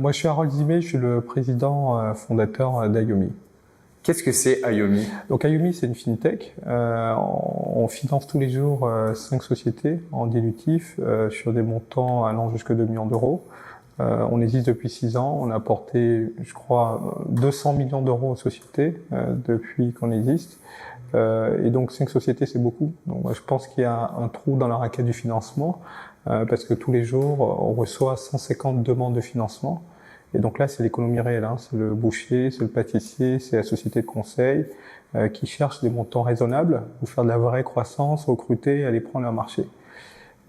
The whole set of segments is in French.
Moi, je suis Harold Zimé, je suis le président fondateur d'Ayomi. Qu'est-ce que c'est Ayomi? Donc Ayomi, c'est une fintech. On finance tous les jours 5 sociétés en dilutif sur des montants allant jusque 2 millions d'euros. On existe depuis 6 ans. On a apporté, je crois, 200 millions d'euros aux sociétés depuis qu'on existe. Et donc 5 sociétés, c'est beaucoup. Donc moi, je pense qu'il y a un trou dans la raquette du financement parce que tous les jours, on reçoit 150 demandes de financement. Et donc là, c'est l'économie réelle, hein. C'est le boucher, c'est le pâtissier, c'est la société de conseil qui cherche des montants raisonnables pour faire de la vraie croissance, recruter et aller prendre leur marché.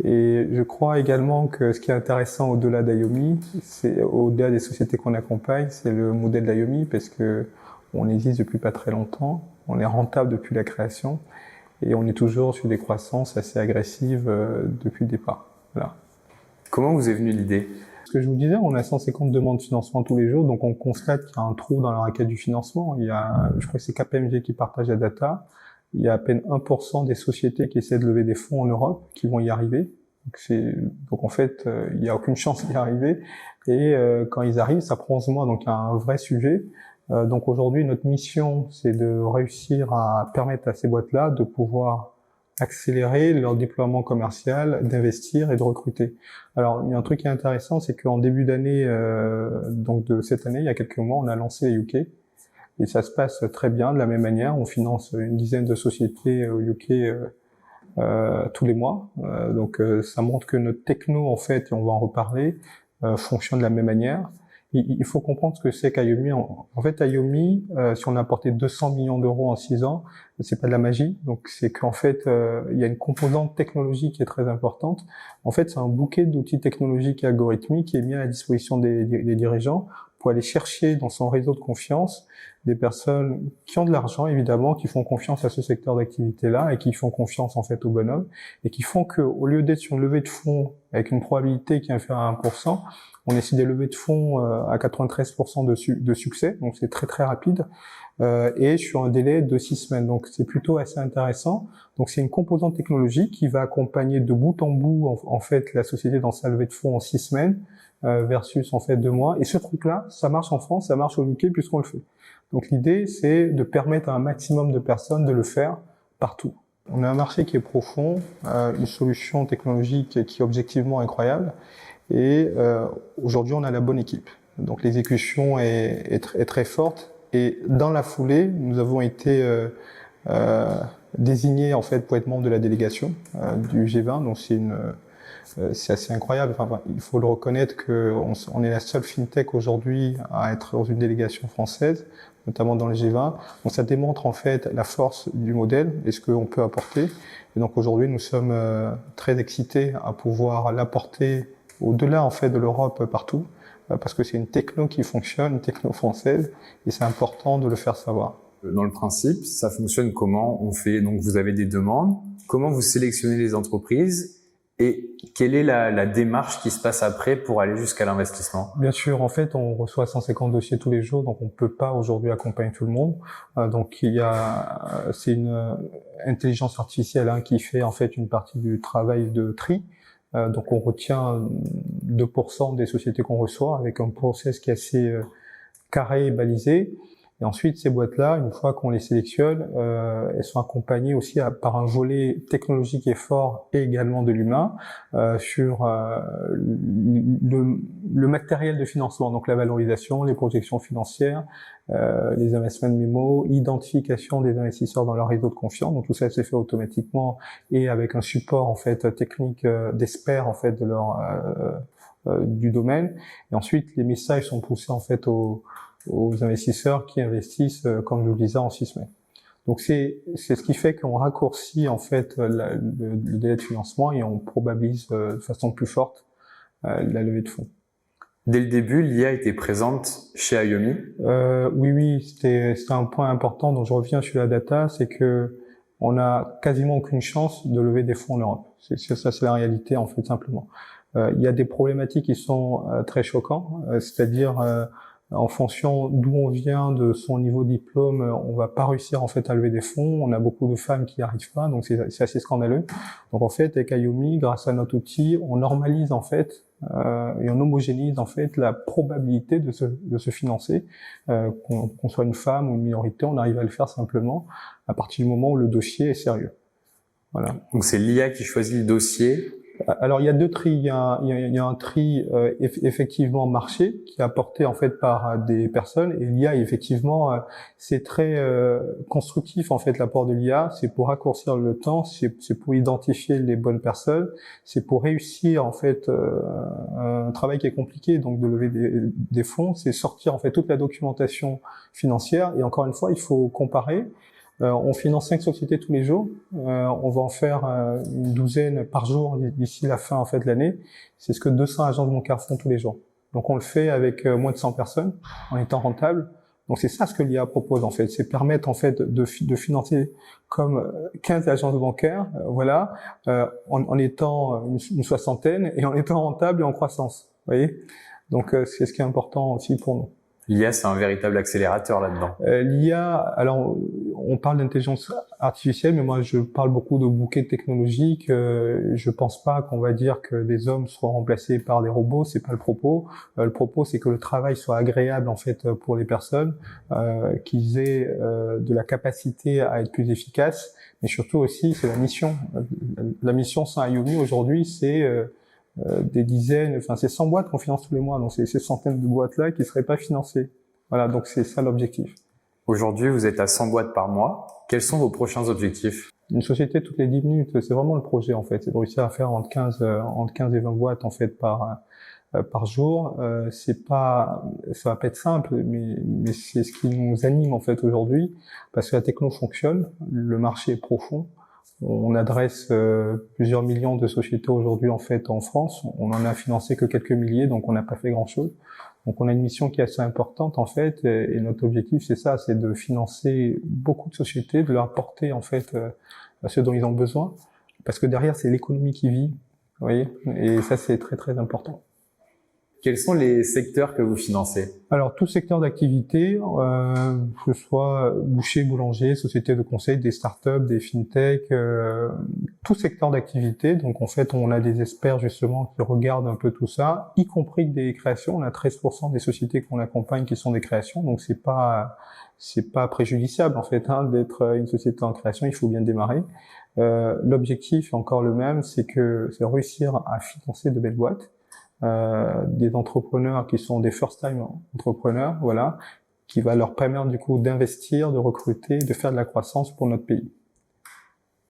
Et je crois également que ce qui est intéressant au-delà d'Ayomi, c'est au-delà des sociétés qu'on accompagne, c'est le modèle d'Ayomi parce que on existe depuis pas très longtemps, on est rentable depuis la création et on est toujours sur des croissances assez agressives depuis le départ. Voilà. Comment vous est venue l'idée? Ce que je vous disais, on a 150 demandes de financement tous les jours, donc on constate qu'il y a un trou dans la raquette du financement. Il y a, je crois que c'est KPMG qui partage la data. Il y a à peine 1% des sociétés qui essaient de lever des fonds en Europe qui vont y arriver. Donc en fait, il n'y a aucune chance d'y arriver. Et quand ils arrivent, ça prend 11 mois, donc il y a un vrai sujet. Donc aujourd'hui, notre mission, c'est de réussir à permettre à ces boîtes-là de pouvoir accélérer leur déploiement commercial, d'investir et de recruter. Alors, il y a un truc qui est intéressant, c'est qu'en début d'année, donc de cette année, il y a quelques mois, on a lancé la UK. Et ça se passe très bien, de la même manière. On finance une dizaine de sociétés au UK tous les mois. Donc, ça montre que notre techno, en fait, et on va en reparler, fonctionne de la même manière. Il faut comprendre ce que c'est qu'Ayomi. En fait, Ayomi, si on a apporté 200 millions d'euros en 6 ans, c'est pas de la magie. Donc, c'est qu'en fait, il y a une composante technologique qui est très importante. En fait, c'est un bouquet d'outils technologiques et algorithmiques qui est mis à la disposition des dirigeants pour aller chercher dans son réseau de confiance des personnes qui ont de l'argent, évidemment, qui font confiance à ce secteur d'activité-là et qui font confiance, en fait, au bonhomme et qui font que, au lieu d'être sur une levée de fonds avec une probabilité qui est inférieure à 1%, on essaie des levées de fonds à 93% de succès, donc c'est très très rapide, et sur un délai de 6 semaines, donc c'est plutôt assez intéressant. Donc c'est une composante technologique qui va accompagner de bout en bout en fait la société dans sa levée de fonds en 6 semaines versus en fait 2 mois. Et ce truc-là, ça marche en France, ça marche au UK puisqu'on le fait. Donc l'idée, c'est de permettre à un maximum de personnes de le faire partout. On a un marché qui est profond, une solution technologique qui est objectivement incroyable. Et aujourd'hui, on a la bonne équipe. Donc l'exécution est très forte. Et dans la foulée, nous avons été désignés en fait pour être membre de la délégation du G20. Donc c'est assez incroyable. Enfin, il faut le reconnaître qu'on est la seule fintech aujourd'hui à être dans une délégation française, notamment dans le G20. Donc ça démontre en fait la force du modèle et ce qu'on peut apporter. Et donc aujourd'hui, nous sommes très excités à pouvoir l'apporter au-delà en fait de l'Europe partout, parce que c'est une techno qui fonctionne, une techno française, et c'est important de le faire savoir. Dans le principe, ça fonctionne comment? On fait, donc vous avez des demandes, comment vous sélectionnez les entreprises et quelle est la démarche qui se passe après pour aller jusqu'à l'investissement? Bien sûr, en fait, on reçoit 150 dossiers tous les jours, donc on peut pas aujourd'hui accompagner tout le monde. Donc c'est une intelligence artificielle qui fait en fait une partie du travail de tri. Donc on retient 2% des sociétés qu'on reçoit avec un process qui est assez carré et balisé. Et ensuite, ces boîtes-là, une fois qu'on les sélectionne, elles sont accompagnées aussi par un volet technologique et fort et également de l'humain sur le matériel de financement, donc la valorisation, les projections financières, les investment memos, l'identification des investisseurs dans leur réseau de confiance. Donc tout ça s'est fait automatiquement et avec un support en fait technique d'experts en fait de leur du domaine. Et ensuite, les messages sont poussés en fait aux investisseurs qui investissent, comme je vous le disais, en 6 semaines. Donc c'est ce qui fait qu'on raccourcit en fait le délai de financement et on probabilise de façon plus forte la levée de fonds. Dès le début, l'IA était présente chez Ayomi? Oui, c'était un point important dont je reviens sur la data, c'est que on a quasiment aucune chance de lever des fonds en Europe. Ça, c'est la réalité en fait simplement. Il y a des problématiques qui sont très choquantes, c'est-à-dire En fonction d'où on vient, de son niveau de diplôme, on va pas réussir en fait à lever des fonds. On a beaucoup de femmes qui n'y arrivent pas, donc c'est assez scandaleux. Donc en fait, avec Ayumi, grâce à notre outil, on normalise en fait et on homogénise en fait la probabilité de se financer. Qu'on soit une femme ou une minorité, on arrive à le faire simplement à partir du moment où le dossier est sérieux. Voilà. Donc c'est l'IA qui choisit le dossier. Alors il y a deux tris. Il y a un tri effectivement marché qui est apporté en fait par des personnes, et l'IA effectivement c'est très constructif en fait l'apport de l'IA. C'est pour raccourcir le temps, c'est pour identifier les bonnes personnes, c'est pour réussir en fait un travail qui est compliqué, donc de lever des fonds, c'est sortir en fait toute la documentation financière. Et encore une fois, il faut comparer. On finance 5 sociétés tous les jours. On va en faire une douzaine par jour d'ici la fin en fait de l'année. C'est ce que 200 agences bancaires font tous les jours. Donc on le fait avec moins de 100 personnes en étant rentable. Donc c'est ça ce que l'IA propose en fait, c'est permettre en fait de financer comme 15 agences bancaires, voilà, en étant une soixantaine et en étant rentable et en croissance. Vous voyez. Donc c'est ce qui est important aussi pour nous. L'IA, c'est un véritable accélérateur là-dedans. L'IA, alors on parle d'intelligence artificielle, mais moi je parle beaucoup de bouquet technologique. Je pense pas qu'on va dire que des hommes seront remplacés par des robots, c'est pas le propos. Le propos, c'est que le travail soit agréable en fait pour les personnes, qu'ils aient de la capacité à être plus efficaces, mais surtout aussi c'est la mission. La mission sans Ayumi aujourd'hui, c'est des dizaines, enfin c'est 100 boîtes qu'on finance tous les mois, donc c'est ces centaines de boîtes-là qui seraient pas financées. Voilà, donc c'est ça l'objectif. Aujourd'hui, vous êtes à 100 boîtes par mois. Quels sont vos prochains objectifs? Une société toutes les 10 minutes, c'est vraiment le projet en fait, c'est de réussir à faire entre 15 et 20 boîtes en fait par jour. C'est pas, ça va pas être simple, mais c'est ce qui nous anime en fait aujourd'hui, parce que la techno fonctionne, le marché est profond. On adresse plusieurs millions de sociétés aujourd'hui en fait en France. On en a financé que quelques milliers, donc on n'a pas fait grand-chose. Donc on a une mission qui est assez importante en fait, et notre objectif c'est ça, c'est de financer beaucoup de sociétés, de leur apporter en fait ce dont ils ont besoin, parce que derrière c'est l'économie qui vit, vous voyez, et ça c'est très très important. Quels sont les secteurs que vous financez? Alors, tout secteur d'activité, que ce soit boucher, boulanger, société de conseil, des startups, des fintech, tout secteur d'activité. Donc, en fait, on a des experts, justement, qui regardent un peu tout ça, y compris des créations. On a 13% des sociétés qu'on accompagne qui sont des créations. Donc, c'est pas préjudiciable, en fait, hein, d'être une société en création. Il faut bien démarrer. L'objectif est encore le même, c'est réussir à financer de belles boîtes. Des entrepreneurs qui sont des first-time entrepreneurs, voilà, qui va leur permettre du coup d'investir, de recruter, de faire de la croissance pour notre pays.